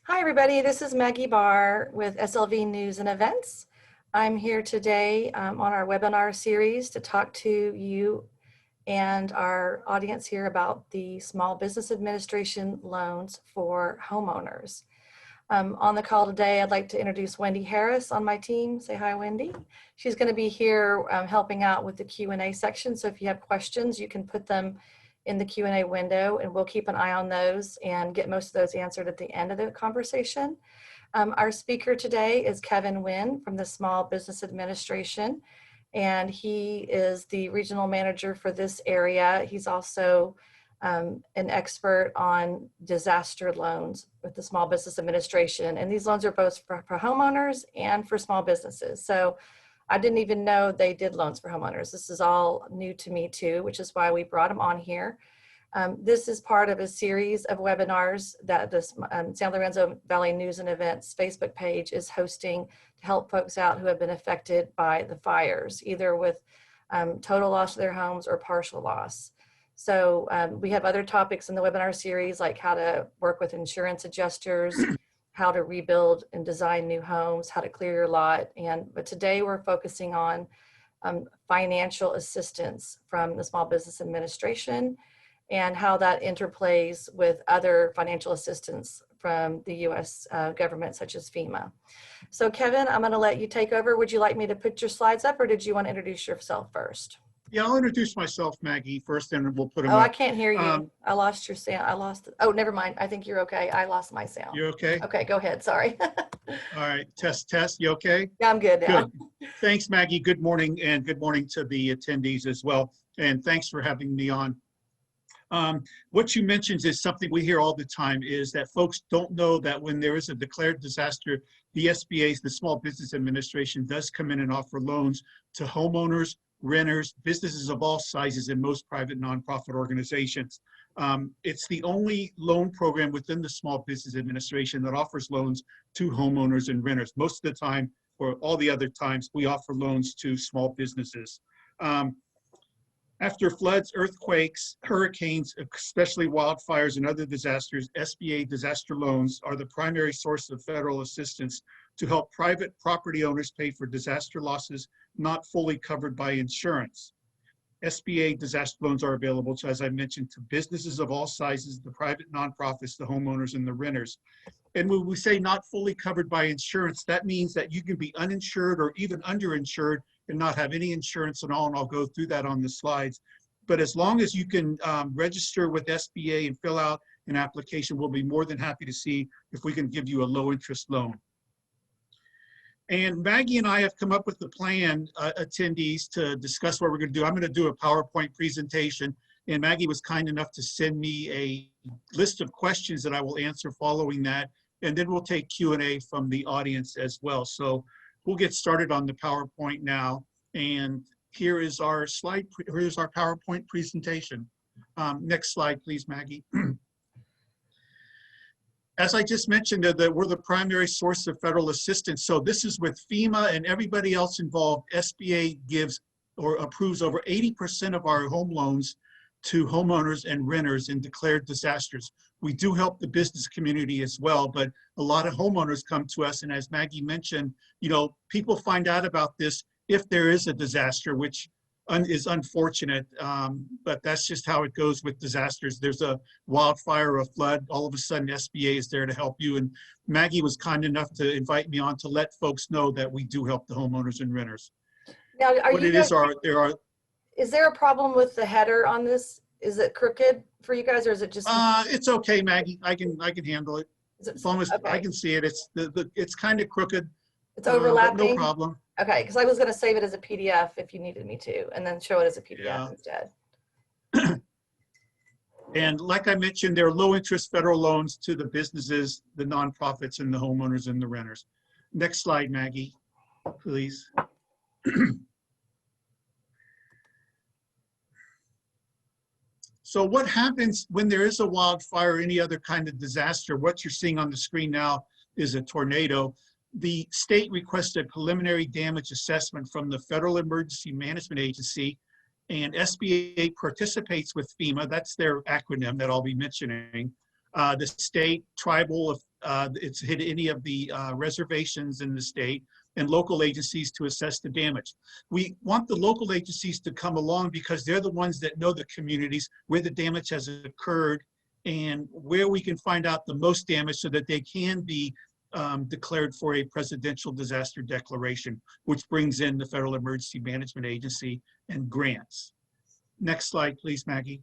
Hi, everybody. This is Maggie Barr with SLV News and Events. I'm here today on our webinar series to talk to you and our audience here about the Small Business Administration loans for homeowners. On the call today, I'd like to introduce Wendy Harris on my team. Say hi, Wendy. She's going to be here helping out with the Q&A section. So if you have questions, you can put them in the Q&A window, and we'll keep an eye on those and get most of those answered at the end of the conversation. Our speaker today is Kevin Wynne from the Small Business Administration, and he is the regional manager for this area. He's also an expert on disaster loans with the Small Business Administration, and these loans are both for homeowners and for small businesses. So I didn't even know they did loans for homeowners. This is all new to me too, which is why we brought him on here. This is part of a series of webinars that the San Lorenzo Valley News and Events Facebook page is hosting to help folks out who have been affected by the fires, either with total loss of their homes or partial loss. So we have other topics in the webinar series, like how to work with insurance adjusters, how to rebuild and design new homes, how to clear your lot. But today we're focusing on financial assistance from the Small Business Administration and how that interplays with other financial assistance from the U.S. government, such as FEMA. So Kevin, I'm gonna let you take over. Would you like me to put your slides up, or did you want to introduce yourself first? Yeah, I'll introduce myself, Maggie, first, and we'll put them up. I can't hear you. I lost your sound. I lost it. Oh, never mind. I think you're okay. I lost my sound. You're okay? Okay, go ahead. Sorry. All right, test. You okay? Yeah, I'm good now. Good. Thanks, Maggie. Good morning, and good morning to the attendees as well. And thanks for having me on. What you mentioned is something we hear all the time, is that folks don't know that when there is a declared disaster, the SBA, the Small Business Administration, does come in and offer loans to homeowners, renters, businesses of all sizes, and most private nonprofit organizations. It's the only loan program within the Small Business Administration that offers loans to homeowners and renters. Most of the time, or all the other times, we offer loans to small businesses. After floods, earthquakes, hurricanes, especially wildfires and other disasters, SBA disaster loans are the primary source of federal assistance to help private property owners pay for disaster losses not fully covered by insurance. SBA disaster loans are available to, as I mentioned, to businesses of all sizes, the private nonprofits, the homeowners, and the renters. And when we say not fully covered by insurance, that means that you can be uninsured or even underinsured and not have any insurance at all, and I'll go through that on the slides. But as long as you can register with SBA and fill out an application, we'll be more than happy to see if we can give you a low interest loan. And Maggie and I have come up with the plan, attendees, to discuss what we're going to do. I'm going to do a PowerPoint presentation, and Maggie was kind enough to send me a list of questions that I will answer following that, and then we'll take Q&A from the audience as well. So we'll get started on the PowerPoint now, and here is our slide. Here's our PowerPoint presentation. Next slide, please, Maggie. As I just mentioned, that we're the primary source of federal assistance. So this is with FEMA and everybody else involved. SBA gives or approves over 80% of our home loans to homeowners and renters in declared disasters. We do help the business community as well, but a lot of homeowners come to us, and as Maggie mentioned, you know, people find out about this if there is a disaster, which is unfortunate, but that's just how it goes with disasters. There's a wildfire or a flood, all of a sudden SBA is there to help you, and Maggie was kind enough to invite me on to let folks know that we do help the homeowners and renters. Now, is there a problem with the header on this? Is it crooked for you guys, or is it just? It's okay, Maggie. I can handle it. As long as okay. I can see it. It's kind of crooked. It's overlapping. No problem. Okay, because I was going to save it as a PDF if you needed me to, and then show it as a PDF instead. And like I mentioned, there are low interest federal loans to the businesses, the nonprofits, and the homeowners and the renters. Next slide, Maggie, please. So what happens when there is a wildfire or any other kind of disaster? What you're seeing on the screen now is a tornado. The state requested a preliminary damage assessment from the Federal Emergency Management Agency, and SBA participates with FEMA. That's their acronym that I'll be mentioning. The state, tribal, it's hit any of the reservations in the state, and local agencies to assess the damage. We want the local agencies to come along because they're the ones that know the communities where the damage has occurred and where we can find out the most damage so that they can be declared for a presidential disaster declaration, which brings in the Federal Emergency Management Agency and grants. Next slide, please, Maggie.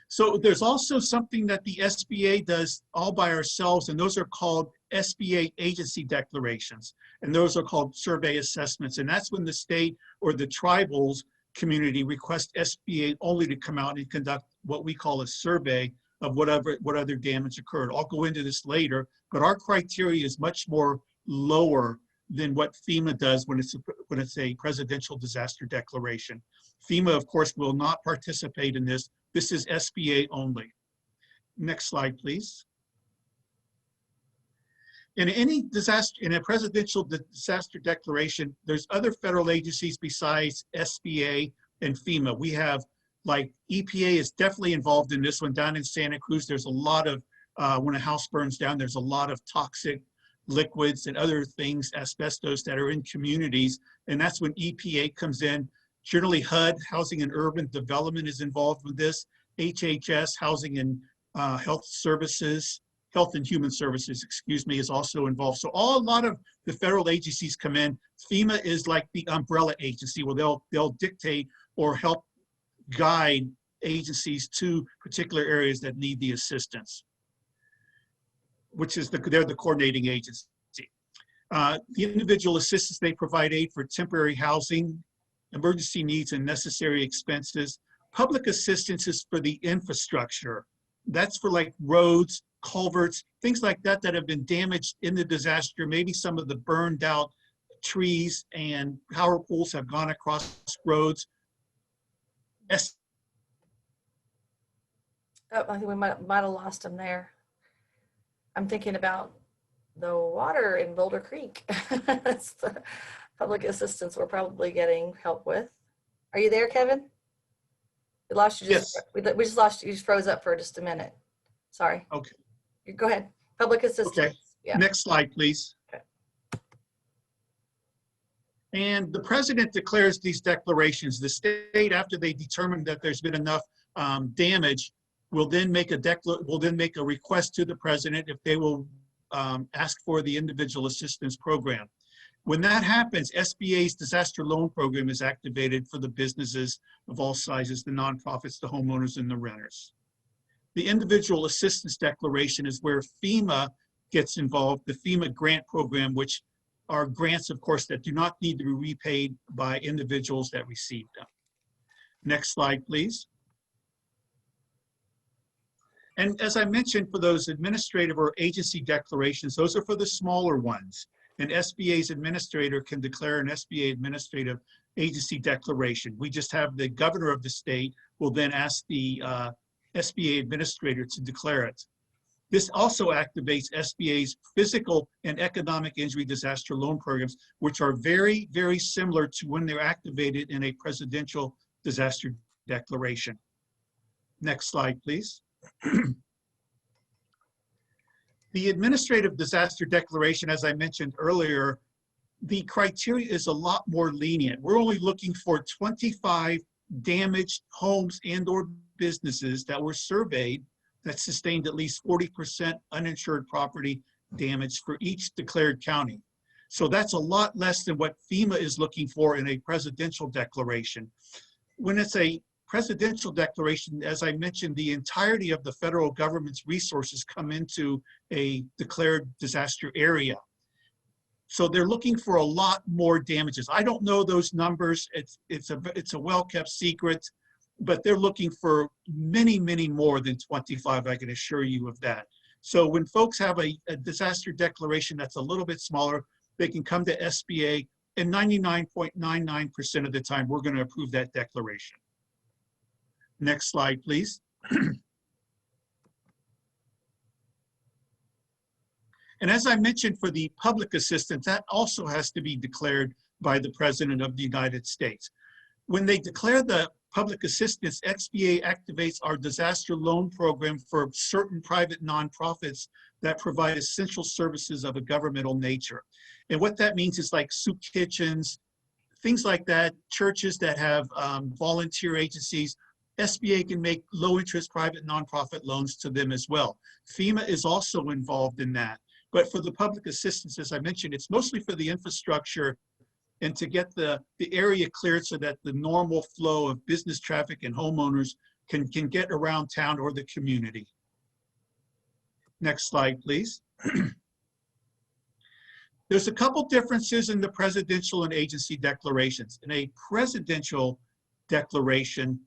So there's also something that the SBA does all by ourselves, and those are called SBA agency declarations. And those are called survey assessments. And that's when the state or the tribals community request SBA only to come out and conduct what we call a survey of what other damage occurred. I'll go into this later, but our criteria is much more lower than what FEMA does when it's a presidential disaster declaration. FEMA, of course, will not participate in this. This is SBA only. Next slide, please. In any disaster, in a presidential disaster declaration, there's other federal agencies besides SBA and FEMA. We have, like, EPA is definitely involved in this one. Down in Santa Cruz, there's a lot of, when a house burns down, there's a lot of toxic liquids and other things, asbestos, that are in communities. And that's when EPA comes in. Generally, HUD, Housing and Urban Development, is involved with this. HHS, Housing and Health Services, Health and Human Services, excuse me, is also involved. So a lot of the federal agencies come in. FEMA is like the umbrella agency where they'll dictate or help guide agencies to particular areas that need the assistance, which is they're the coordinating agency. The individual assistance, they provide aid for temporary housing, emergency needs and necessary expenses. Public assistance is for the infrastructure. That's for like roads, culverts, things like that that have been damaged in the disaster. Maybe some of the burned out trees and power poles have gone across roads. Oh, I think we might have lost him there. I'm thinking about the water in Boulder Creek. That's the public assistance we're probably getting help with. Are you there, Kevin? We lost you. Yes. We just lost you. You just froze up for just a minute. Sorry. Okay. Go ahead. Public assistance. Okay. Yeah. Next slide, please. Okay. And the president declares these declarations. The state, after they determine that there's been enough damage, will then make a request to the president if they will ask for the individual assistance program. When that happens, SBA's disaster loan program is activated for the businesses of all sizes, the nonprofits, the homeowners, and the renters. The individual assistance declaration is where FEMA gets involved, the FEMA grant program, which are grants, of course, that do not need to be repaid by individuals that receive them. Next slide, please. And as I mentioned, for those administrative or agency declarations, those are for the smaller ones. An SBA's administrator can declare an SBA administrative agency declaration. We just have the governor of the state will then ask the SBA administrator to declare it. This also activates SBA's physical and economic injury disaster loan programs, which are very, very similar to when they're activated in a presidential disaster declaration. Next slide, please. The administrative disaster declaration, as I mentioned earlier, the criteria is a lot more lenient. We're only looking for 25 damaged homes and or businesses that were surveyed that sustained at least 40% uninsured property damage for each declared county. So that's a lot less than what FEMA is looking for in a presidential declaration. When it's a presidential declaration, as I mentioned, the entirety of the federal government's resources come into a declared disaster area. So they're looking for a lot more damages. I don't know those numbers. It's a well-kept secret, but they're looking for many, many more than 25, I can assure you of that. So when folks have a disaster declaration that's a little bit smaller, they can come to SBA, and 99.99% of the time, we're going to approve that declaration. Next slide, please. And as I mentioned, for the public assistance, that also has to be declared by the President of the United States. When they declare the public assistance, SBA activates our disaster loan program for certain private nonprofits that provide essential services of a governmental nature. And what that means is like soup kitchens, things like that, churches that have volunteer agencies. SBA can make low interest private nonprofit loans to them as well. FEMA is also involved in that. But for the public assistance, as I mentioned, it's mostly for the infrastructure and to get the area cleared so that the normal flow of business traffic and homeowners can get around town or the community. Next slide, please. There's a couple differences in the presidential and agency declarations. In a presidential declaration,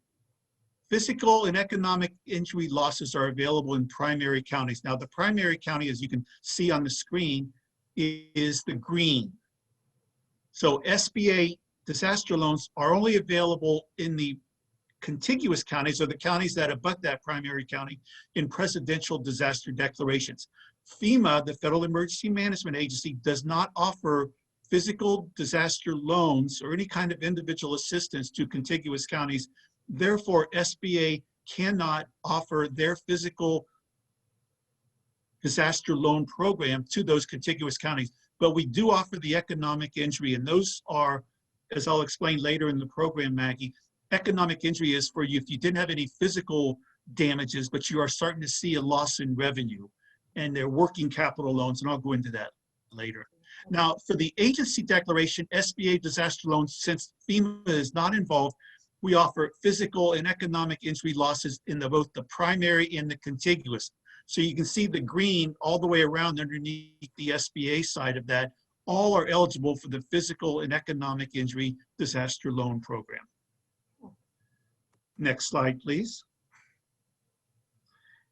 physical and economic injury losses are available in primary counties. Now, the primary county, as you can see on the screen, is the green. So SBA disaster loans are only available in the contiguous counties or the counties that abut that primary county in presidential disaster declarations. FEMA, the Federal Emergency Management Agency, does not offer physical disaster loans or any kind of individual assistance to contiguous counties. Therefore, SBA cannot offer their physical disaster loan program to those contiguous counties. But we do offer the economic injury, and those are, as I'll explain later in the program, Maggie, economic injury is for you if you didn't have any physical damages, but you are starting to see a loss in revenue, and they're working capital loans, and I'll go into that later. Now, for the agency declaration, SBA disaster loans, since FEMA is not involved, we offer physical and economic injury losses in both the primary and the contiguous. So you can see the green all the way around underneath the SBA side of that, all are eligible for the physical and economic injury disaster loan program. Next slide, please.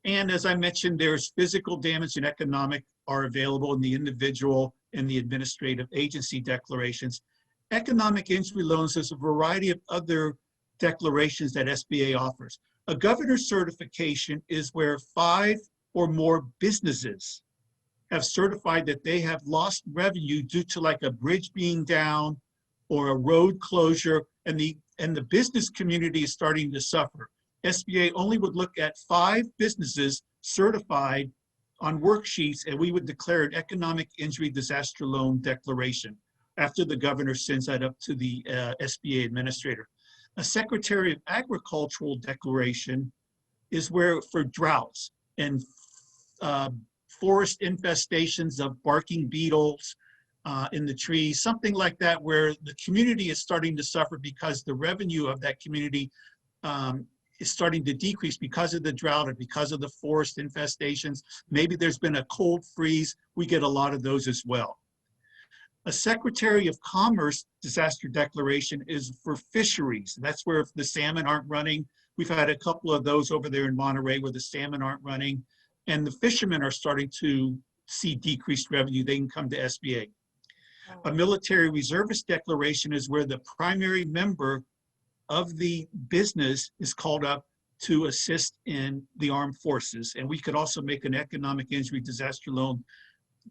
And as I mentioned, there's physical damage and economic are available in the individual and the administrative agency declarations. Economic injury loans, there's a variety of other declarations that SBA offers. A governor's certification is where 5 or more businesses have certified that they have lost revenue due to like a bridge being down or a road closure, and the business community is starting to suffer. SBA only would look at 5 businesses certified on worksheets, and we would declare an economic injury disaster loan declaration after the governor sends that up to the SBA administrator. A Secretary of Agricultural declaration is where for droughts and forest infestations of barking beetles in the trees, something like that, where the community is starting to suffer because the revenue of that community is starting to decrease because of the drought or because of the forest infestations. Maybe there's been a cold freeze. We get a lot of those as well. A Secretary of Commerce disaster declaration is for fisheries. That's where if the salmon aren't running. We've had a couple of those over there in Monterey where the salmon aren't running, and the fishermen are starting to see decreased revenue. They can come to SBA. A military reservist declaration is where the primary member of the business is called up to assist in the armed forces. And we could also make an economic injury disaster loan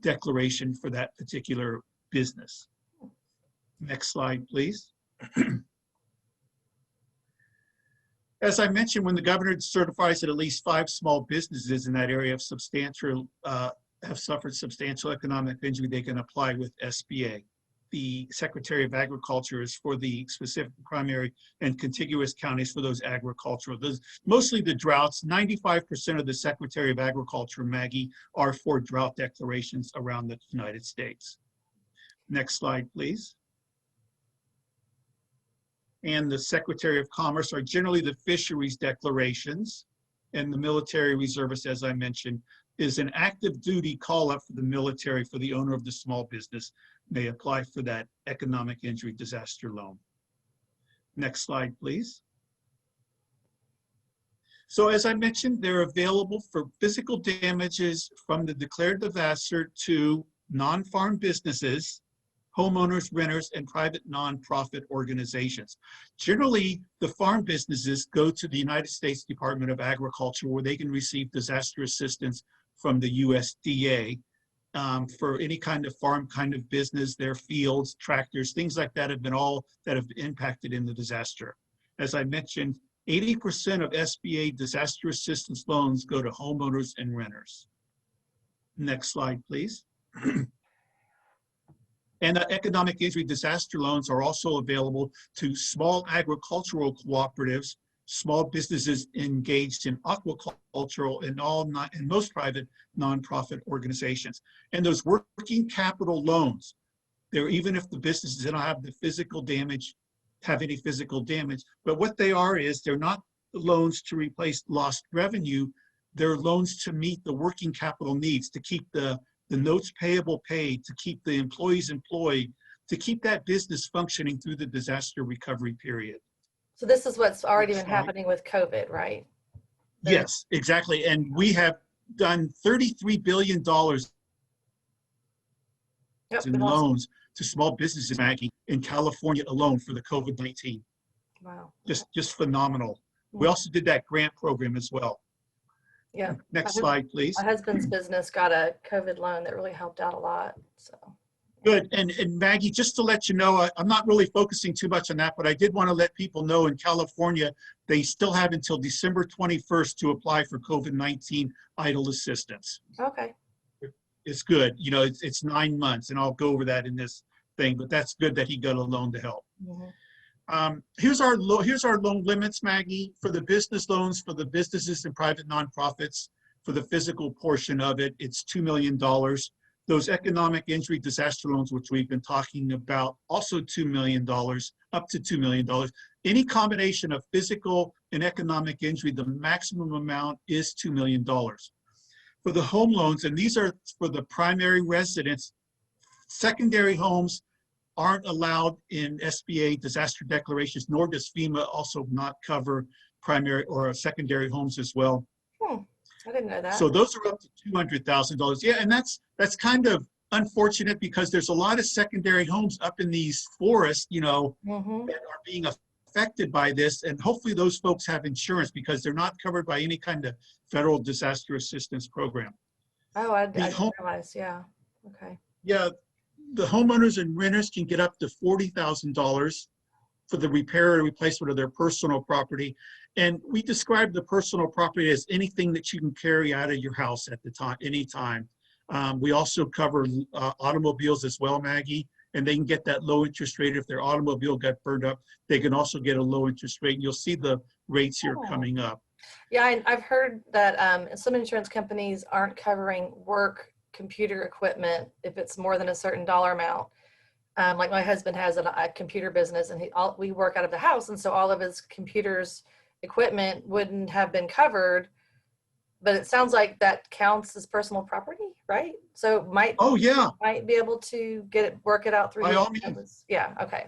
declaration for that particular business. Next slide, please. As I mentioned, when the governor certifies that at least 5 small businesses in that area have suffered substantial economic injury, they can apply with SBA. The Secretary of Agriculture is for the specific primary and contiguous counties for those agricultural. Those, mostly the droughts. 95% of the Secretary of Agriculture, Maggie, are for drought declarations around the United States. Next slide, please. And the Secretary of Commerce are generally the fisheries declarations, and the military reservist, as I mentioned, is an active duty call up for the military for the owner of the small business may apply for that economic injury disaster loan. Next slide, please. So as I mentioned, they're available for physical damages from the declared disaster to non-farm businesses, homeowners, renters, and private nonprofit organizations. Generally, the farm businesses go to the United States Department of Agriculture where they can receive disaster assistance from the USDA for any kind of farm kind of business. Their fields, tractors, things like that have been all that have impacted in the disaster. as I mentioned, 80% of SBA disaster assistance loans go to homeowners and renters. Next slide, please. And economic injury disaster loans are also available to small agricultural cooperatives, small businesses engaged in aquacultural, and most private nonprofit organizations. And those working capital loans, they're even if the businesses don't have the physical damage, have any physical damage, but what they are is they're not loans to replace lost revenue. They're loans to meet the working capital needs, to keep the notes payable paid, to keep the employees employed, to keep that business functioning through the disaster recovery period. So this is what's already been happening with COVID, right? Yes, exactly. And we have done $33 billion in loans to small businesses, Maggie, in California alone for the COVID-19. Wow. Just phenomenal. We also did that grant program as well. Yeah. Next slide, please. My husband's business got a COVID loan that really helped out a lot. So good. And Maggie, just to let you know, I'm not really focusing too much on that, but I did want to let people know in California, they still have until December 21st to apply for COVID-19 EIDL assistance. Okay. It's good. You know, it's 9 months, and I'll go over that in this thing, but that's good that he got a loan to help. Here's our loan limits, Maggie, for the business loans, for the businesses and private nonprofits. For the physical portion of it, it's $2 million. Those economic injury disaster loans, which we've been talking about, also $2 million, up to $2 million. Any combination of physical and economic injury, the maximum amount is $2 million. For the home loans, and these are for the primary residents, secondary homes aren't allowed in SBA disaster declarations, nor does FEMA also not cover primary or secondary homes as well. I didn't know that. So those are up to $200,000. Yeah, and that's kind of unfortunate because there's a lot of secondary homes up in these forests, you know, that are being affected by this. And hopefully those folks have insurance because they're not covered by any kind of federal disaster assistance program. Oh, I didn't realize. Yeah. Okay. Yeah, the homeowners and renters can get up to $40,000 for the repair or replacement of their personal property. And we describe the personal property as anything that you can carry out of your house at the time, anytime. We also cover automobiles as well, Maggie, and they can get that low interest rate. If their automobile got burned up, they can also get a low interest rate. And you'll see the rates here coming up. Yeah, I've heard that some insurance companies aren't covering work computer equipment if it's more than a certain dollar amount. Like my husband has a computer business, and we work out of the house, and so all of his computers equipment wouldn't have been covered. But it sounds like that counts as personal property, right? So might be able to work it out through. By all means. Yeah. Okay.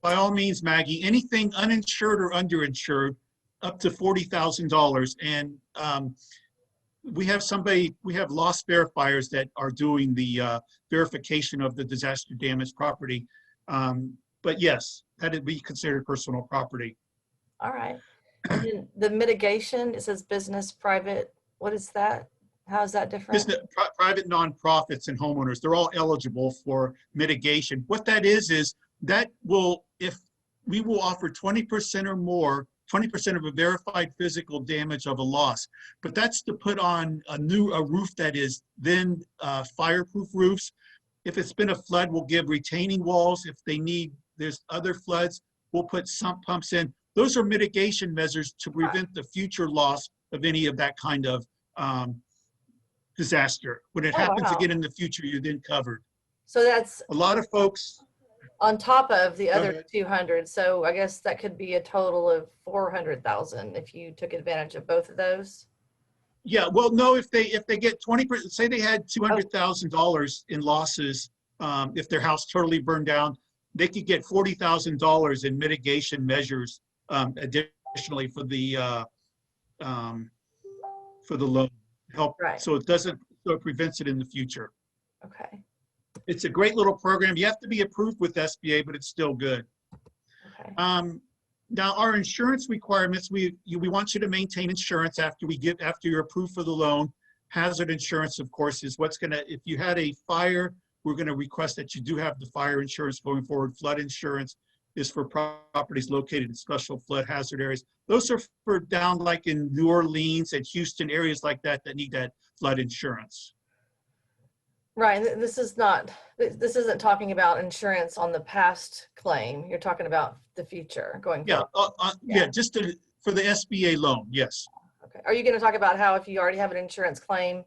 By all means, Maggie. Anything uninsured or underinsured, up to $40,000, and we have loss verifiers that are doing the verification of the disaster damaged property. But yes, that'd be considered personal property. All right. And then the mitigation, it says business, private. What is that? How is that different? Business, private nonprofits and homeowners, they're all eligible for mitigation. What that is that if we will offer 20% or more, 20% of a verified physical damage of a loss, but that's to put on a roof that is then fireproof roofs. If it's been a flood, we'll give retaining walls. If there's other floods, we'll put sump pumps in. Those are mitigation measures to prevent the future loss of any of that kind of disaster. When it happens again in the future, you're then covered. So that's a lot of folks on top of the other 200. So I guess that could be a total of 400,000 if you took advantage of both of those. Yeah, well, no, if they get 20%, say they had $200,000 in losses, if their house totally burned down, they could get $40,000 in mitigation measures additionally for the loan help. Right. So it prevents it in the future. Okay. It's a great little program. You have to be approved with SBA, but it's still good. Okay. Now our insurance requirements, we want you to maintain insurance after you're approved for the loan. Hazard insurance, of course, is if you had a fire, we're gonna request that you do have the fire insurance going forward, flood insurance, is for properties located in special flood hazard areas. Those are for down like in New Orleans and Houston, areas like that that need that flood insurance. Right, and this is not, this isn't talking about insurance on the past claim. You're talking about the future going Yeah, forward. yeah, just for the SBA loan, yes. Okay. Are you going to talk about how if you already have an insurance claim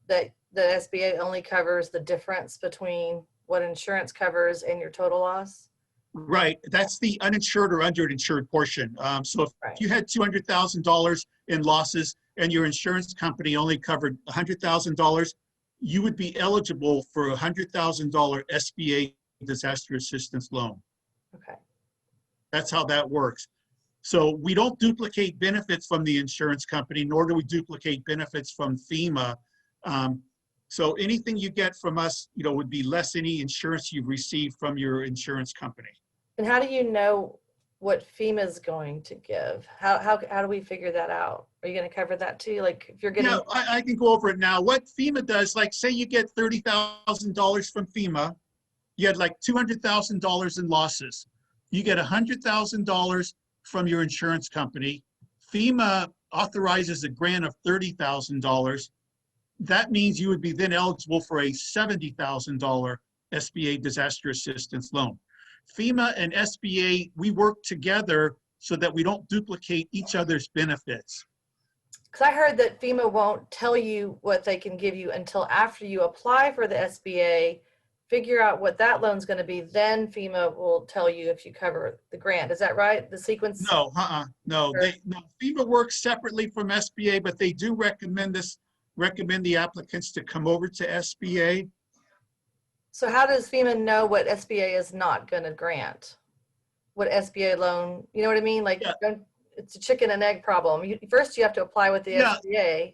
that the SBA only covers the difference between what insurance covers and your total loss? Right, that's the uninsured or underinsured portion. So if Right. you had $200,000 in losses and your insurance company only covered $100,000, you would be eligible for a $100,000 SBA disaster assistance loan. Okay. That's how that works. So we don't duplicate benefits from the insurance company, nor do we duplicate benefits from FEMA. So anything you get from us, would be less any insurance you've received from your insurance company. And how do you know what FEMA is going to give? How do we figure that out? Are you going to cover that too? Like if you're getting. Yeah, I can go over it now. What FEMA does, like say you get $30,000 from FEMA, you had like $200,000 in losses. You get $100,000 from your insurance company. FEMA authorizes a grant of $30,000. That means you would be then eligible for a $70,000 SBA disaster assistance loan. FEMA and SBA, we work together so that we don't duplicate each other's benefits. Because I heard that FEMA won't tell you what they can give you until after you apply for the SBA, figure out what that loan's going to be, then FEMA will tell you if you cover the grant. Is that right? The sequence? No, no. No. FEMA works separately from SBA, but they do recommend the applicants to come over to SBA. So how does FEMA know what SBA is not going to grant? What SBA loan, you know what I mean? Like, Yeah. It's a chicken and egg problem. First, you have to apply with the SBA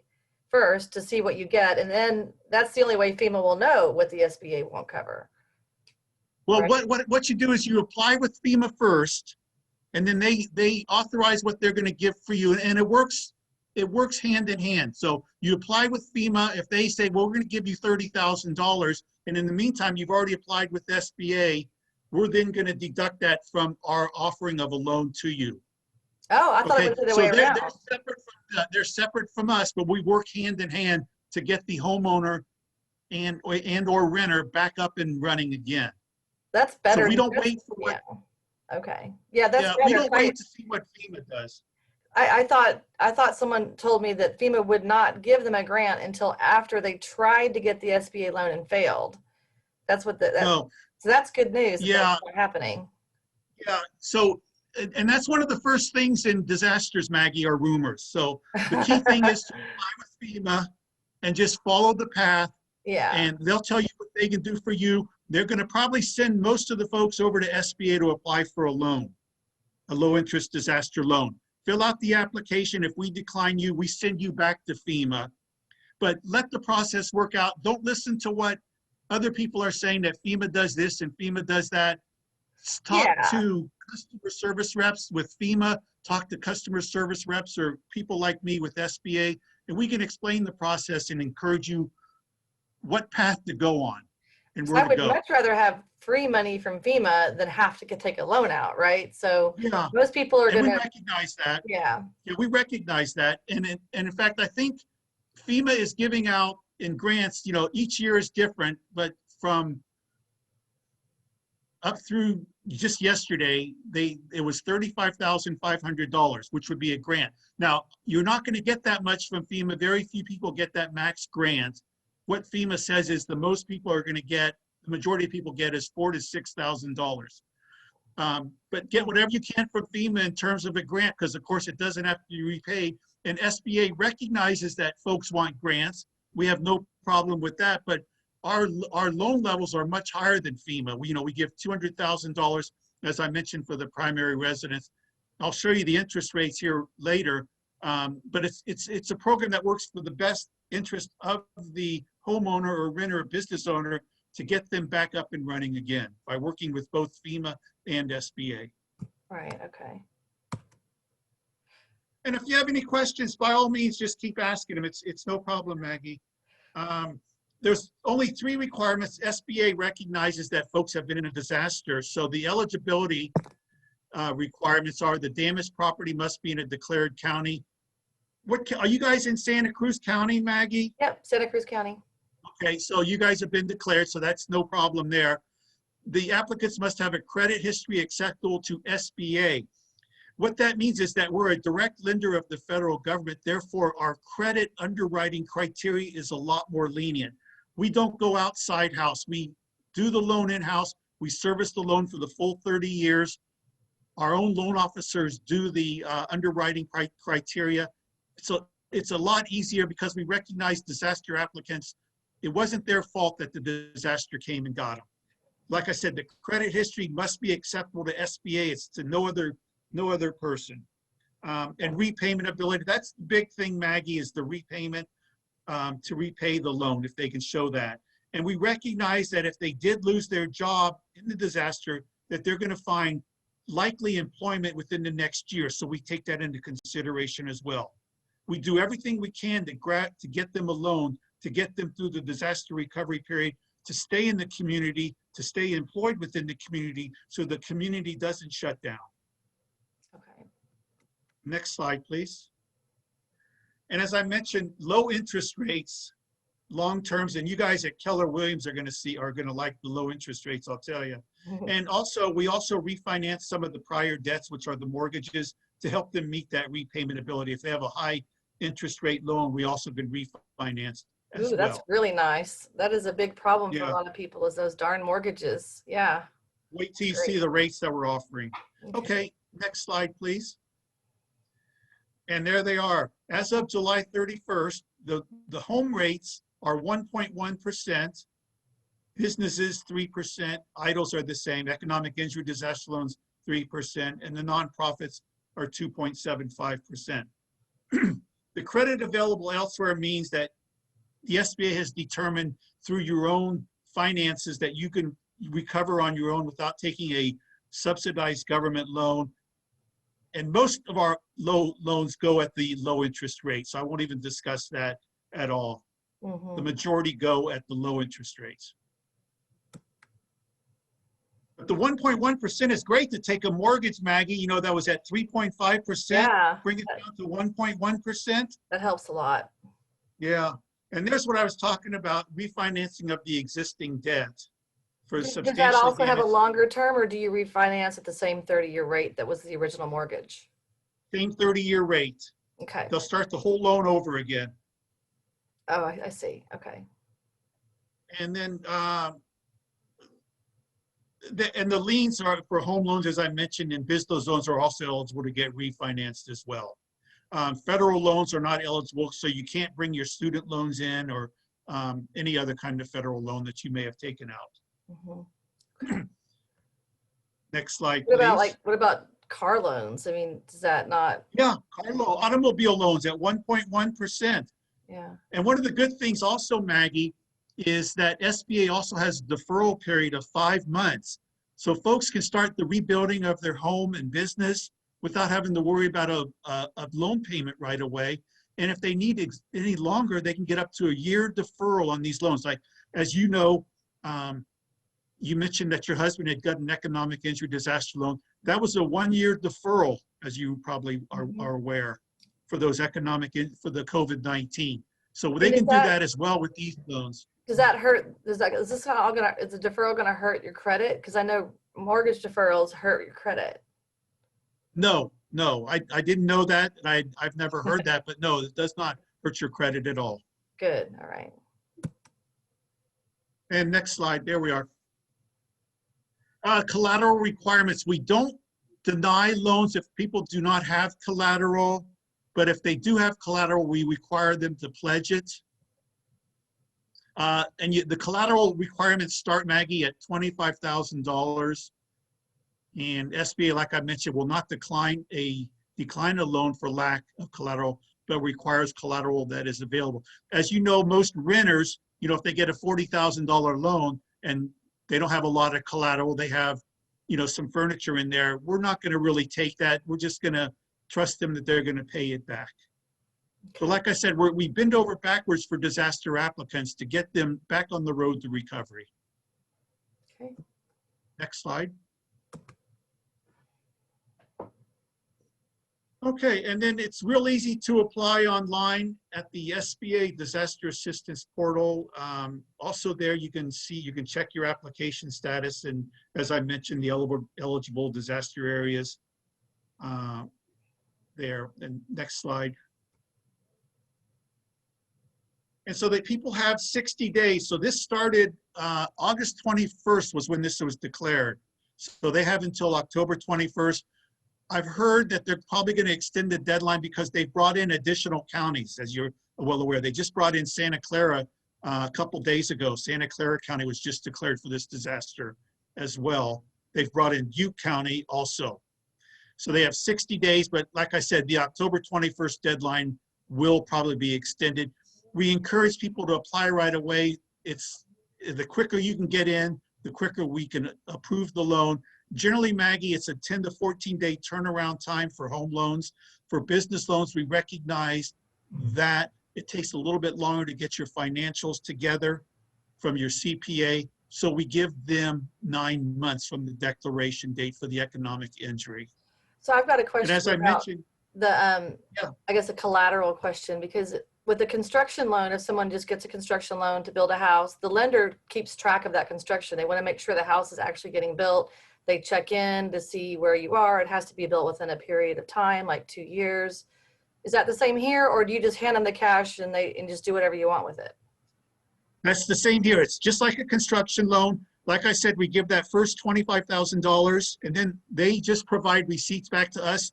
first to see what you get. And then that's the only way FEMA will know what the SBA won't cover. Well, right? what you do is you apply with FEMA first, and then they authorize what they're going to give for you. And it works hand in hand. So you apply with FEMA. If they say, well, we're going to give you $30,000, and in the meantime, you've already applied with SBA, we're then going to deduct that from our offering of a loan to you. Oh, I thought it was the way around. They're separate from us, but we work hand in hand to get the homeowner and or renter back up and running again. That's better. So we don't wait for what. Yeah. Okay. Yeah, that's better. We don't wait to see what FEMA does. I thought someone told me that FEMA would not give them a grant until after they tried to get the SBA loan and failed. That's what No. So that's good news. Yeah. That's not happening. Yeah. So, and that's one of the first things in disasters, Maggie, are rumors. So the key thing is to apply with FEMA and just follow the path. Yeah. And they'll tell you what they can do for you. They're going to probably send most of the folks over to SBA to apply for a loan, a low interest disaster loan. Fill out the application. If we decline you, we send you back to FEMA. But let the process work out. Don't listen to what other people are saying that FEMA does this and FEMA does that. Talk to customer service reps with FEMA. Talk to customer service reps or people like me with SBA, and we can explain the process and encourage you what path to go on and where I would to go. much rather have free money from FEMA than have to take a loan out, right? So yeah, most people are going to. We recognize that. Yeah. Yeah, we recognize that, and in fact, I think FEMA is giving out in grants. Each year is different, but from up through just yesterday, it was $35,500, which would be a grant. Now, you're not going to get that much from FEMA. Very few people get that max grant. What FEMA says is the most people are going to get, the majority of people get is $4,000 to $6,000. But get whatever you can from FEMA in terms of a grant, because of course it doesn't have to be repaid. And SBA recognizes that folks want grants. We have no problem with that, but our loan levels are much higher than FEMA. We give $200,000, as I mentioned, for the primary residence. I'll show you the interest rates here later, but it's a program that works for the best interest of the homeowner or renter or business owner to get them back up and running again by working with both FEMA and SBA. Right. Okay. And if you have any questions, by all means, just keep asking them. It's no problem, Maggie. There's only 3 requirements. SBA recognizes that folks have been in a disaster. So the eligibility requirements are the damaged property must be in a declared county. Are you guys in Santa Cruz County, Maggie? Yep, Santa Cruz County. Okay, so you guys have been declared, so that's no problem there. The applicants must have a credit history acceptable to SBA. What that means is that we're a direct lender of the federal government. Therefore, our credit underwriting criteria is a lot more lenient. We don't go outside house. We do the loan in-house. We service the loan for the full 30 years. Our own loan officers do the underwriting criteria. So it's a lot easier because we recognize disaster applicants. It wasn't their fault that the disaster came and got them. Like I said, the credit history must be acceptable to SBA. It's to no other person. And repayment ability, that's the big thing, Maggie, is the repayment to repay the loan if they can show that. And we recognize that if they did lose their job in the disaster, that they're going to find likely employment within the next year. So we take that into consideration as well. We do everything we can to get them a loan, to get them through the disaster recovery period, to stay in the community, to stay employed within the community so the community doesn't shut down. Okay. Next slide, please. And as I mentioned, low interest rates, long terms, and you guys at Keller Williams are going to like the low interest rates, I'll tell you. And also, we also refinance some of the prior debts, which are the mortgages, to help them meet that repayment ability. If they have a high interest rate loan, we also can refinance as Ooh, that's well. really nice. That is a big problem for Yeah. a lot of people, is those darn mortgages. Yeah. Wait till you Great. see the rates that we're offering. Okay, next slide, please. And there they are. As of July 31st, the home rates are 1.1%. Businesses, 3%. Idles are the same. Economic injury disaster loans, 3%. And the nonprofits are 2.75%. The credit available elsewhere means that the SBA has determined through your own finances that you can recover on your own without taking a subsidized government loan. And most of our loans go at the low interest rate, so I won't even discuss that at all. The majority go at the low interest rates. But the 1.1% is great to take a mortgage, Maggie, you know, that was at 3.5%, Yeah, bring it down to 1.1%. that helps a lot. Yeah, and there's what I was talking about, refinancing of the existing debt for Does that substantially also have a damaged. longer term, or do you refinance at the same 30-year rate that was the original mortgage? Same 30-year rate. Okay. They'll start the whole loan over again. Oh, I see. Okay. And then, the liens are for home loans, as I mentioned, and business loans are also eligible to get refinanced as well. Federal loans are not eligible, so you can't bring your student loans in or any other kind of federal loan that you may have taken out. Next slide, What please. about what about car loans? I mean, does that not? Yeah, car loan, automobile loans at 1.1%. Yeah. And one of the good things also, Maggie, is that SBA also has a deferral period of 5 months. So folks can start the rebuilding of their home and business without having to worry about a loan payment right away. And if they need any longer, they can get up to a year deferral on these loans. Like, as you know, you mentioned that your husband had got an economic injury disaster loan. That was a 1-year deferral, as you probably are aware, for those for the COVID-19. So they can do that as well with these loans. Does that hurt? Is the deferral going to hurt your credit? Because I know mortgage deferrals hurt your credit. No, I didn't know that. And I've never heard that, but no, it does not hurt your credit at all. Good. All right. And next slide, there we are. Collateral requirements. We don't deny loans if people do not have collateral, but if they do have collateral, we require them to pledge it. And the collateral requirements start, Maggie, at $25,000. And SBA, like I mentioned, will not decline a loan for lack of collateral, but requires collateral that is available. As you know, most renters, you know, if they get a $40,000 loan and they don't have a lot of collateral, they have, you know, some furniture in there, we're not going to really take that. We're just going to trust them that they're going to pay it back. So like I said, we bend over backwards for disaster applicants to get them back on the road to recovery. Okay. Next slide. Okay, and then it's real easy to apply online at the SBA Disaster Assistance Portal. Also there you can check your application status, and as I mentioned, the eligible disaster areas there. And next slide. And so that people have 60 days. So this started August 21st was when this was declared. So they have until October 21st. I've heard that they're probably going to extend the deadline because they brought in additional counties, as you're well aware. They just brought in Santa Clara a couple days ago. Santa Clara County was just declared for this disaster as well. They've brought in Butte County also. So they have 60 days, but like I said, the October 21st deadline will probably be extended. We encourage people to apply right away. It's the quicker you can get in, the quicker we can approve the loan. Generally, Maggie, it's a 10 to 14 day turnaround time for home loans. For business loans, we recognize that it takes a little bit longer to get your financials together from your CPA. So we give them 9 months from the declaration date for the economic injury. So I've got a question And as I about mentioned, the, I guess a collateral question, because with a construction loan, if someone just gets a construction loan to build a house, the lender keeps track of that construction. They want to make sure the house is actually getting built. They check in to see where you are. It has to be built within a period of time, like 2 years. Is that the same here, or do you just hand them the cash and just do whatever you want with it? that's the same here. It's just like a construction loan. Like I said, we give that first $25,000 and then they just provide receipts back to us.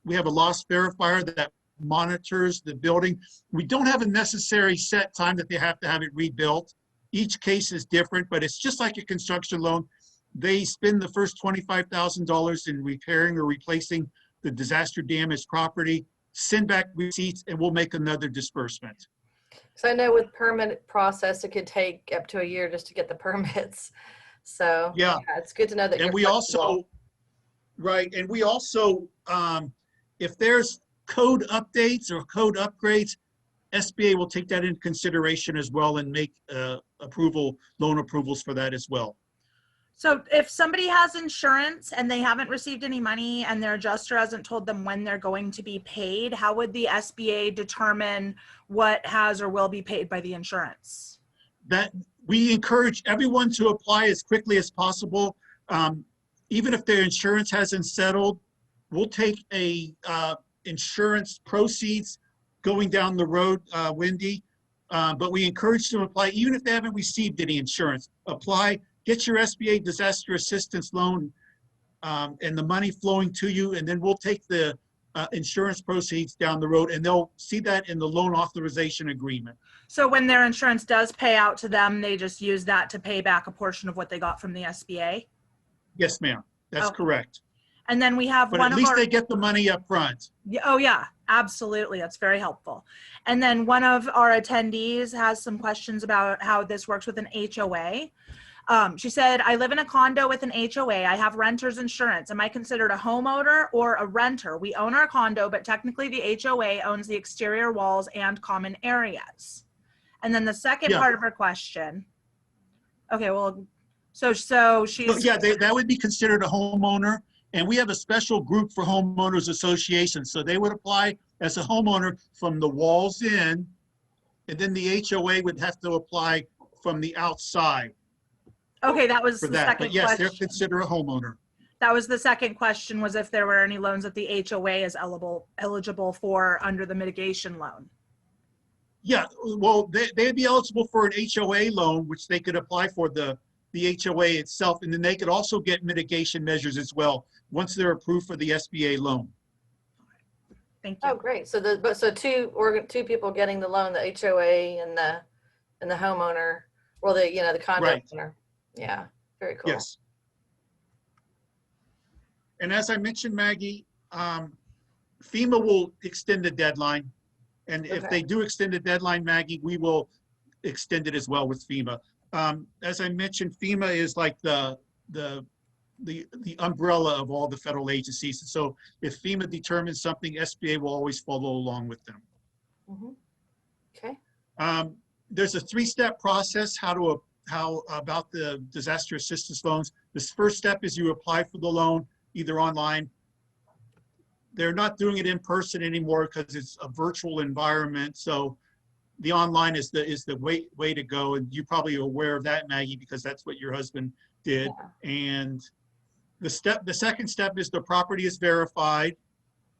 We have a loss verifier that monitors the building. We don't have a necessary set time that they have to have it rebuilt. Each case is different, but it's just like a construction loan. They spend the first $25,000 in repairing or replacing the disaster damaged property, send back receipts, and we'll make another disbursement. So I know with permit process, it could take up to a year just to get the permits. So yeah it's good to know that. And we also, right, and we also, if there's code updates or code upgrades, SBA will take that into consideration as well and make loan approvals for that as well. So if somebody has insurance and they haven't received any money and their adjuster hasn't told them when they're going to be paid, how would the SBA determine what has or will be paid by the insurance? That we encourage everyone to apply as quickly as possible. Even if their insurance hasn't settled, we'll take insurance proceeds going down the road, Wendy. But we encourage them to apply, even if they haven't received any insurance. Apply, get your SBA disaster assistance loan and the money flowing to you, and then we'll take the insurance proceeds down the road, and they'll see that in the loan authorization agreement. So when their insurance does pay out to them, they just use that to pay back a portion of what they got from the SBA? Yes, ma'am. That's correct. And then we have but at least they get the money up front. Oh yeah, absolutely. That's very helpful. And then one of our attendees has some questions about how this works with an HOA. She said, I live in a condo with an HOA. I have renter's insurance. Am I considered a homeowner or a renter? We own our condo, but technically the HOA owns the exterior walls and common areas. And then the second part of her question. Okay, well, so she's. Yeah, that would be considered a homeowner. And we have a special group for homeowners associations. So they would apply as a homeowner from the walls in, and then the HOA would have to apply from the outside. Okay, that was the second but yes, question. they're considered a homeowner. That was the second question, was if there were any loans that the HOA is eligible for under the mitigation loan. Yeah, well, they'd be eligible for an HOA loan, which they could apply for the HOA itself, and then they could also get mitigation measures as well once they're approved for the SBA loan. Thank you. Oh, great. So two people getting the loan, the HOA and the homeowner, or the condo owner. Yeah, very cool. Yes. And as I mentioned, Maggie, FEMA will extend the deadline. And if they do extend the deadline, Maggie, we will extend it as well with FEMA. As I mentioned, FEMA is like the umbrella of all the federal agencies. So if FEMA determines something, SBA will always follow along with them. Mm-hmm. Okay. There's a 3-step process how about the disaster assistance loans. This first step is you apply for the loan either online. they're not doing it in person anymore because it's a virtual environment. So the online is the way to go. And you're probably aware of that, Maggie, because that's what your husband did. Yeah. And the second step is the property is verified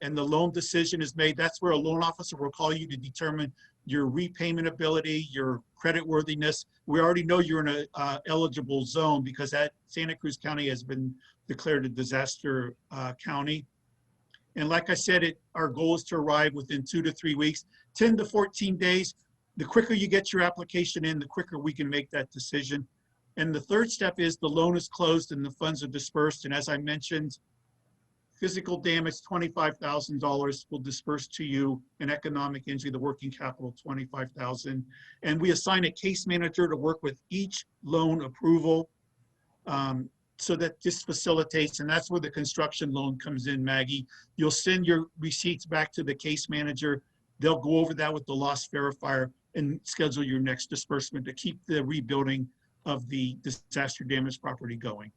and the loan decision is made. That's where a loan officer will call you to determine your repayment ability, your credit worthiness. We already know you're in a eligible zone because that Santa Cruz County has been declared a disaster county. And like I said, our goal is to arrive within 2 to 3 weeks, 10 to 14 days. The quicker you get your application in, the quicker we can make that decision. And the third step is the loan is closed and the funds are dispersed. And as I mentioned, physical damage, $25,000 will disperse to you, and economic injury, the working capital, $25,000. And we assign a case manager to work with each loan approval so that this facilitates, and that's where the construction loan comes in, Maggie. You'll send your receipts back to the case manager. They'll go over that with the loss verifier and schedule your next disbursement to keep the rebuilding of the disaster damaged property going.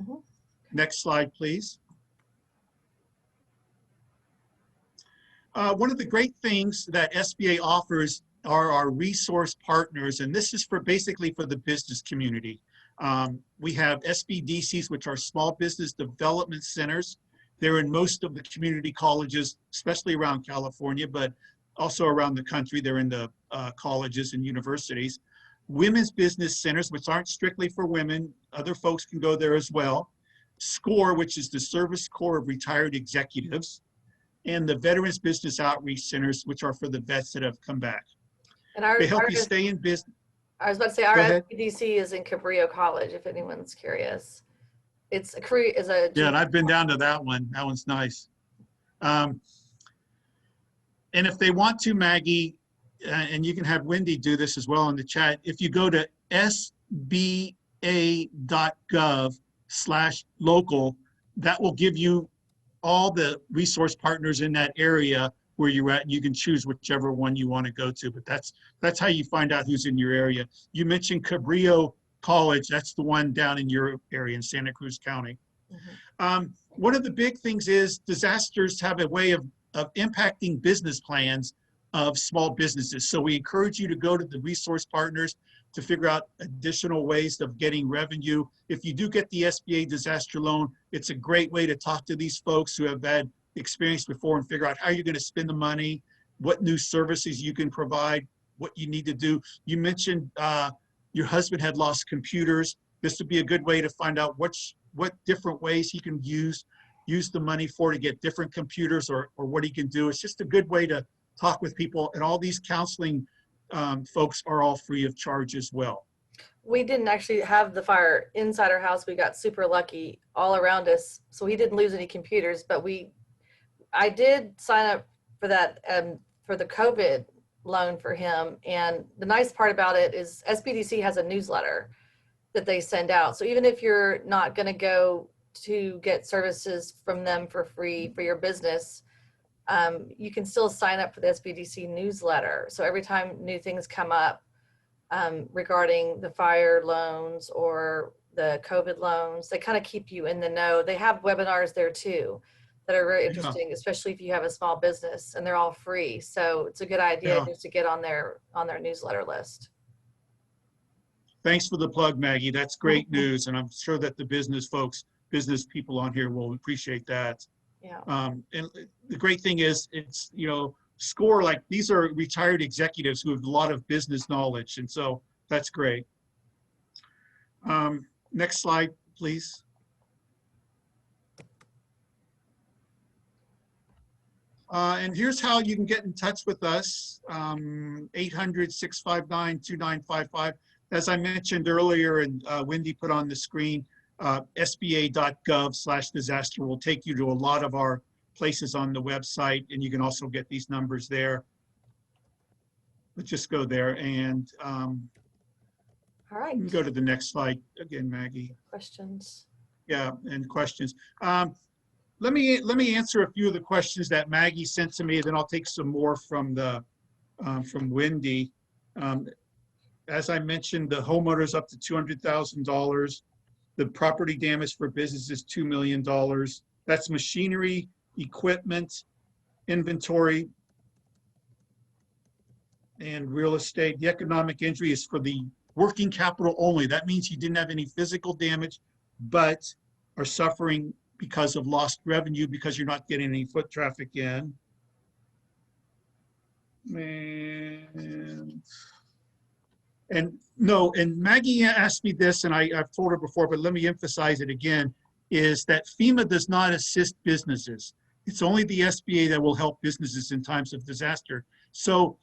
Mm-hmm. Next slide, please. One of the great things that SBA offers are our resource partners, and this is for basically for the business community. We have SBDCs, which are small business development centers. They're in most of the community colleges, especially around California, but also around the country. They're in the colleges and universities. Women's business centers, which aren't strictly for women. Other folks can go there as well. SCORE, which is the Service Corps of Retired Executives, and the Veterans Business Outreach Centers, which are for the vets that have come back. And our, They help you stay in business. I was about to say, our Go ahead. SBDC is in Cabrillo College, if anyone's curious. It's a Yeah, and I've been down to that one. That one's nice. And if they want to, Maggie, and you can have Wendy do this as well in the chat, if you go to sba.gov/local, that will give you all the resource partners in that area where you're at, and you can choose whichever one you want to go to. But that's how you find out who's in your area. You mentioned Cabrillo College. That's the one down in your area in Santa Cruz County. Mm-hmm. One of the big things is disasters have a way of impacting business plans of small businesses. So we encourage you to go to the resource partners to figure out additional ways of getting revenue. If you do get the SBA disaster loan, it's a great way to talk to these folks who have had experience before and figure out how you're going to spend the money, what new services you can provide, what you need to do. You mentioned your husband had lost computers. This would be a good way to find out what different ways he can use the money for to get different computers or what he can do. It's just a good way to talk with people, and all these counseling folks are all free of charge as well. We didn't actually have the fire inside our house. We got super lucky all around us, so we didn't lose any computers. But I did sign up for that for the COVID loan for him. And the nice part about it is SBDC has a newsletter that they send out. So even if you're not going to go to get services from them for free for your business, you can still sign up for the SBDC newsletter. So every time new things come up regarding the fire loans or the COVID loans, they kind of keep you in the know. They have webinars there too that are very interesting, especially if you have a small business, and they're all free. So it's a good idea just to get on their newsletter list. Thanks for the plug, Maggie. That's great news. And I'm sure that the business people on here will appreciate that. Yeah. And the great thing is it's, SCORE, like these are retired executives who have a lot of business knowledge. And so that's great. Next slide, please. And here's how you can get in touch with us, 800-659-2955. As I mentioned earlier, and Wendy put on the screen, sba.gov/disaster will take you to a lot of our places on the website, and you can also get these numbers there. But just go there, and all right. you can go to the next slide again, Maggie. Questions? Yeah, and questions. Let me answer a few of the questions that Maggie sent to me, and then I'll take some more from from Wendy. As I mentioned, the homeowners up to $200,000. The property damage for business is $2 million. That's machinery, equipment, inventory, and real estate. The economic injury is for the working capital only. That means you didn't have any physical damage, but are suffering because of lost revenue because you're not getting any foot traffic in. And no, and Maggie asked me this, and I've told her before, but let me emphasize it again, is that FEMA does not assist businesses. It's only the SBA that will help businesses in times of disaster. So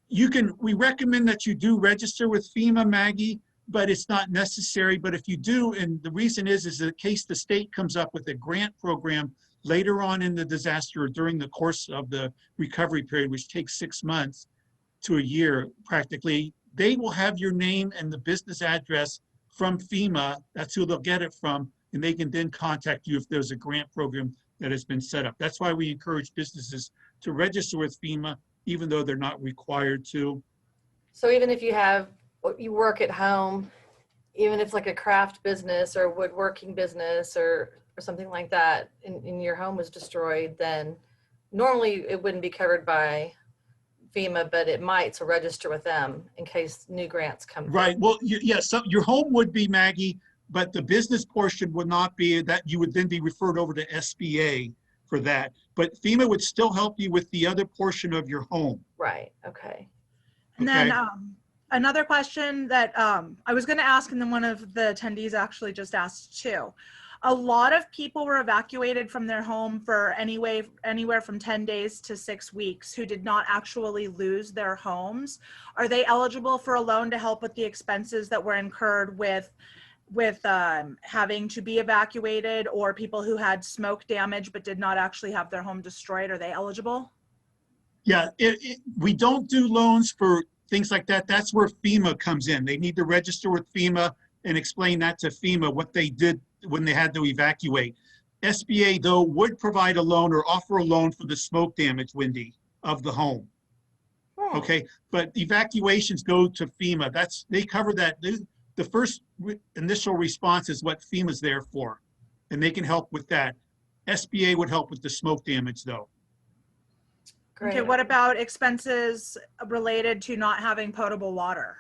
we recommend that you do register with FEMA, Maggie, but it's not necessary. But if you do, and the reason is in case the state comes up with a grant program later on in the disaster or during the course of the recovery period, which takes 6 months to a year practically, they will have your name and the business address from FEMA. That's who they'll get it from, and they can then contact you if there's a grant program that has been set up. That's why we encourage businesses to register with FEMA, even though they're not required to. So even if you work at home, even if it's like a craft business or woodworking business or something like that, and your home was destroyed, then normally it wouldn't be covered by FEMA, but it might, so register with them in case new grants come through. Right, well, yes, so your home would be, Maggie, but the business portion would not be. That you would then be referred over to SBA for that. But FEMA would still help you with the other portion of your home. Right, okay. And then another question that I was going to ask, and then one of the attendees actually just asked too. A lot of people were evacuated from their home for anywhere from 10 days to 6 weeks who did not actually lose their homes. Are they eligible for a loan to help with the expenses that were incurred with having to be evacuated, or people who had smoke damage but did not actually have their home destroyed? Are they eligible? Yeah, we don't do loans for things like that. That's where FEMA comes in. They need to register with FEMA and explain that to FEMA what they did when they had to evacuate. SBA, though, would provide a loan or offer a loan for the smoke damage, Wendy, of the home. Okay, but evacuations go to FEMA. They cover that. The first initial response is what FEMA's there for, and they can help with that. SBA would help with the smoke damage, though. Great. Okay, what about expenses related to not having potable water?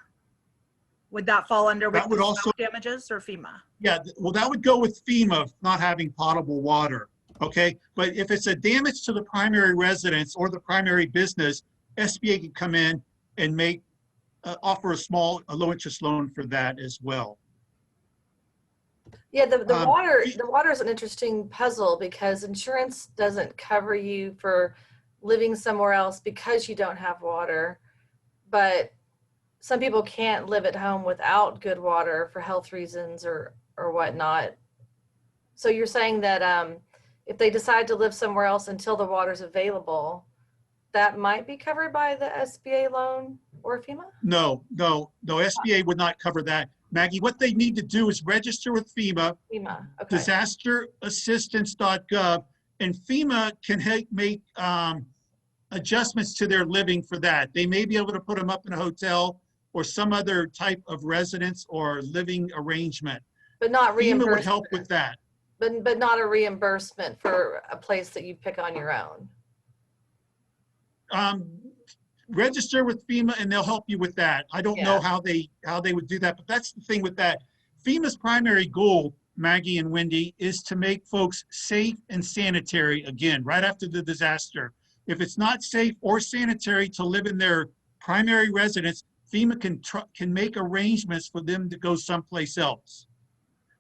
Would that fall under with the smoke damages or FEMA? Yeah, well, that would go with FEMA, not having potable water, okay? But if it's a damage to the primary residence or the primary business, SBA can come in and offer a low-interest loan for that as well. Yeah, the water is an interesting puzzle because insurance doesn't cover you for living somewhere else because you don't have water, but some people can't live at home without good water for health reasons or whatnot. So you're saying that if they decide to live somewhere else until the water's available, that might be covered by the SBA loan or FEMA? No, SBA would not cover that. Maggie, what they need to do is register with FEMA, okay. disasterassistance.gov, and FEMA can make adjustments to their living for that. They may be able to put them up in a hotel or some other type of residence or living arrangement. But not reimbursement. FEMA would help with that. But not a reimbursement for a place that you pick on your own. Register with FEMA and they'll help you with that. I don't know how they would do that, but that's the thing with that. FEMA's primary goal, Maggie and Wendy, is to make folks safe and sanitary again, right after the disaster. If it's not safe or sanitary to live in their primary residence, FEMA can make arrangements for them to go someplace else.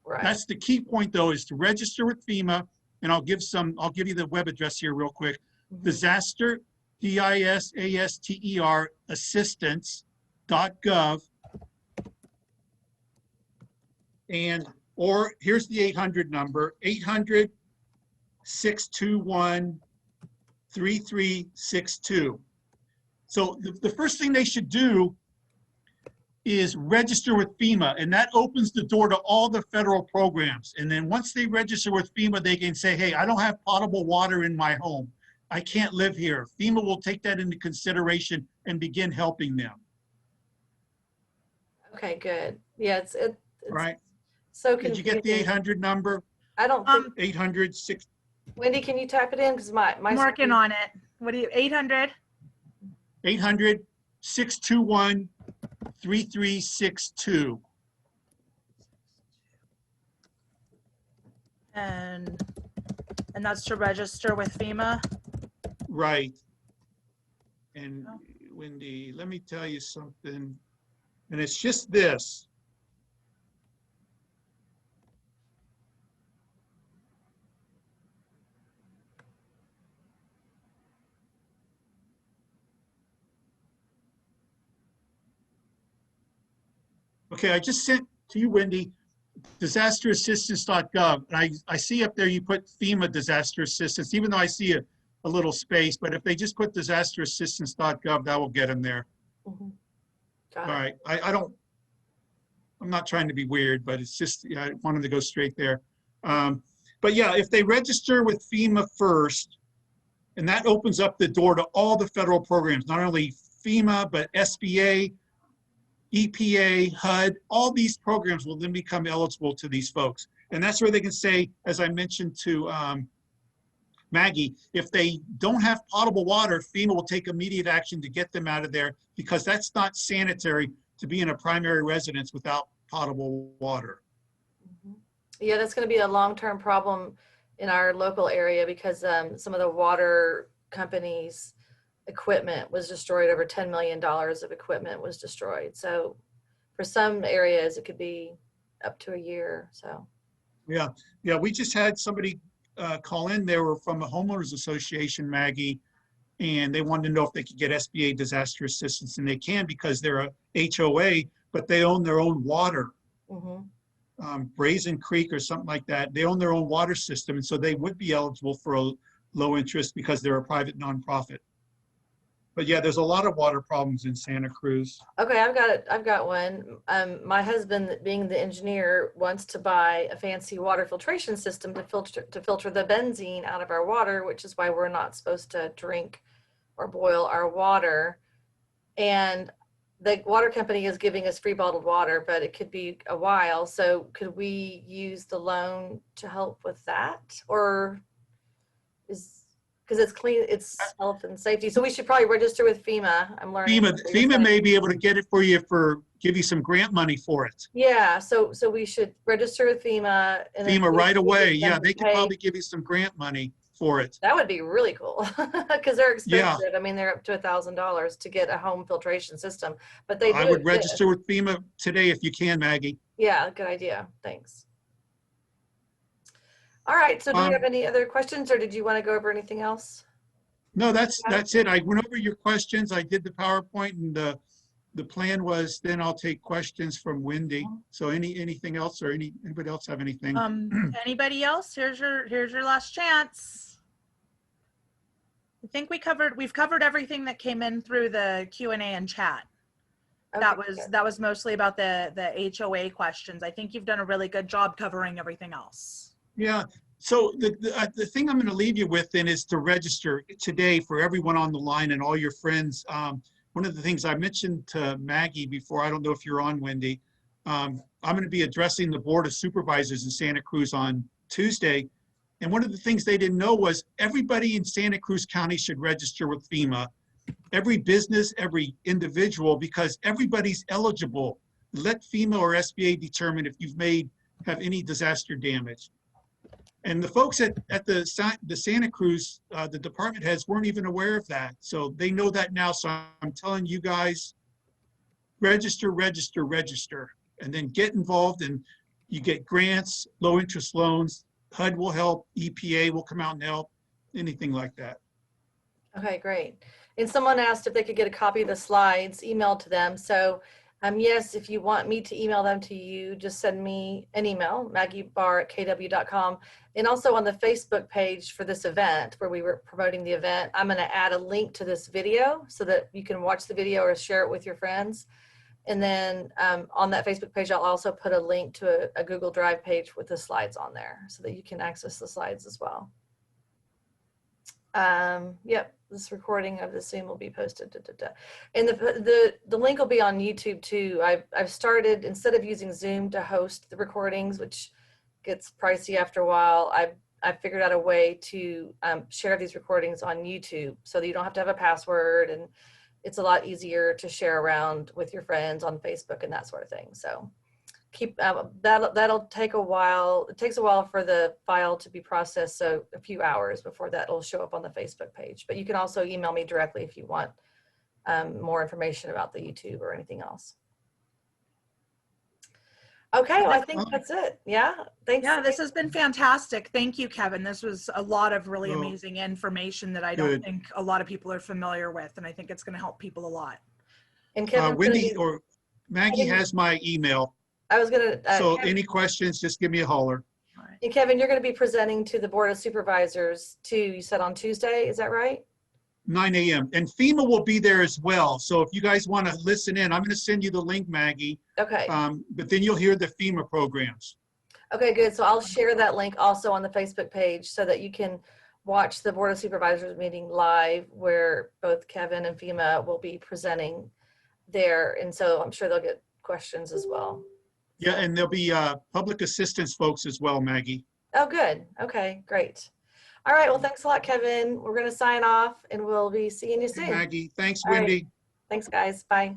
Right. That's the key point, though, is to register with FEMA, and I'll give you the web address here real quick. Disaster, DISASTER, assistance.gov, or here's the 800 number, 800-621-3362. So the first thing they should do is register with FEMA, and that opens the door to all the federal programs. And then once they register with FEMA, they can say, hey, I don't have potable water in my home. I can't live here. FEMA will take that into consideration and begin helping them. Okay, good. Yeah, it's right. So confusing. Did you get the 800 number? I don't think 800-6. Wendy, can you type it in? Because my I'm working on it. What do you, 800? 800-621-3362. And that's to register with FEMA? Right. And Wendy, let me tell you something. And it's just this. Okay, I just sent to you, Wendy, disasterassistance.gov. And I see up there you put FEMA disaster assistance, even though I see a little space, but if they just put disasterassistance.gov, that will get them there. Mhm. All Got it. right, I'm not trying to be weird, but it's just, yeah, I wanted to go straight there. But yeah, if they register with FEMA first, and that opens up the door to all the federal programs, not only FEMA, but SBA, EPA, HUD, all these programs will then become eligible to these folks. And that's where they can say, as I mentioned to Maggie, if they don't have potable water, FEMA will take immediate action to get them out of there, because that's not sanitary to be in a primary residence without potable water. Mhm. Yeah, that's going to be a long-term problem in our local area because some of the water companies' equipment was destroyed. Over $10 million of equipment was destroyed. So for some areas, it could be up to a year. So Yeah, we just had somebody call in. They were from a homeowners association, Maggie, and they wanted to know if they could get SBA disaster assistance, and they can because they're a HOA, but they own their own water. mhm. Brazen Creek or something like that. They own their own water system, and so they would be eligible for a low interest because they're a private nonprofit. But yeah, there's a lot of water problems in Santa Cruz. Okay, I've got one. My husband, being the engineer, wants to buy a fancy water filtration system to filter the benzene out of our water, which is why we're not supposed to drink or boil our water. And the water company is giving us free bottled water, but it could be a while. So could we use the loan to help with that? Or because it's clean, it's health and safety. So we should probably register with FEMA. I'm learning. FEMA may be able to get it for you give you some grant money for it. Yeah, so we should register with FEMA. And then FEMA right away. them Yeah, to they could pay. probably give you some grant money for it. That would be really cool because they're Yeah. expensive. I mean, they're up to $1,000 to get a home filtration system, but they do I would exist. register with FEMA today if you can, Maggie. Yeah, good idea. Thanks. All right, so do we have any other questions, or did you want to go over anything else? No, that's it. I went over your questions. I did the PowerPoint, and the plan was then I'll take questions from Wendy. So anything else, or anybody else have anything? Anybody else? Here's your last chance. I think we've covered everything that came in through the Q&A and chat. Okay, That was mostly about the HOA questions. I think you've done a really good job covering everything else. Yeah. So the thing I'm going to leave you with then is to register today for everyone on the line and all your friends. One of the things I mentioned to Maggie before, I don't know if you're on, Wendy, I'm going to be addressing the Board of Supervisors in Santa Cruz on Tuesday. And one of the things they didn't know was everybody in Santa Cruz County should register with FEMA. Every business, every individual, because everybody's eligible. Let FEMA or SBA determine if you've have any disaster damage. And the folks at the Santa Cruz, the department heads weren't even aware of that. So they know that now. So I'm telling you guys, register, register, register, and then get involved, and you get grants, low interest loans. HUD will help, EPA will come out and help, anything like that. Okay, great. And someone asked if they could get a copy of the slides emailed to them. So yes, if you want me to email them to you, just send me an email, maggiebarr@kw.com. And also on the Facebook page for this event where we were promoting the event, I'm going to add a link to this video so that you can watch the video or share it with your friends. And then on that Facebook page, I'll also put a link to a Google Drive page with the slides on there so that you can access the slides as well. Yep, this recording of the Zoom will be posted. And the link will be on YouTube too. I've started, instead of using Zoom to host the recordings, which gets pricey after a while, I figured out a way to share these recordings on YouTube so that you don't have to have a password, and it's a lot easier to share around with your friends on Facebook and that sort of thing. So keep that'll take a while. It takes a while for the file to be processed, so a few hours before that'll show up on the Facebook page. But you can also email me directly if you want more information about the YouTube or anything else. Okay, well, I think that's it. Yeah, thanks. Yeah, this has been fantastic. Thank you, Kevin. This was a lot of really Well, amazing information that I don't good. think a lot of people are familiar with, and I think it's going to help people a lot. And Kevin, Wendy or Maggie has my email. I was gonna. So Kevin, any questions, just give me a holler. All right. and Kevin, you're going to be presenting to the Board of Supervisors too. You said on Tuesday, is that right? 9 a.m. And FEMA will be there as well. So if you guys want to listen in, I'm going to send you the link, Maggie. Okay. But then you'll hear the FEMA programs. Okay, good. So I'll share that link also on the Facebook page so that you can watch the Board of Supervisors meeting live, where both Kevin and FEMA will be presenting there. And so I'm sure they'll get questions as well. Yeah, and there'll be public assistance folks as well, Maggie. Oh, good. Okay, great. All right. Well, thanks a lot, Kevin. We're going to sign off and we'll be seeing you soon. Maggie, thanks, All right. Wendy. Thanks, guys. Bye.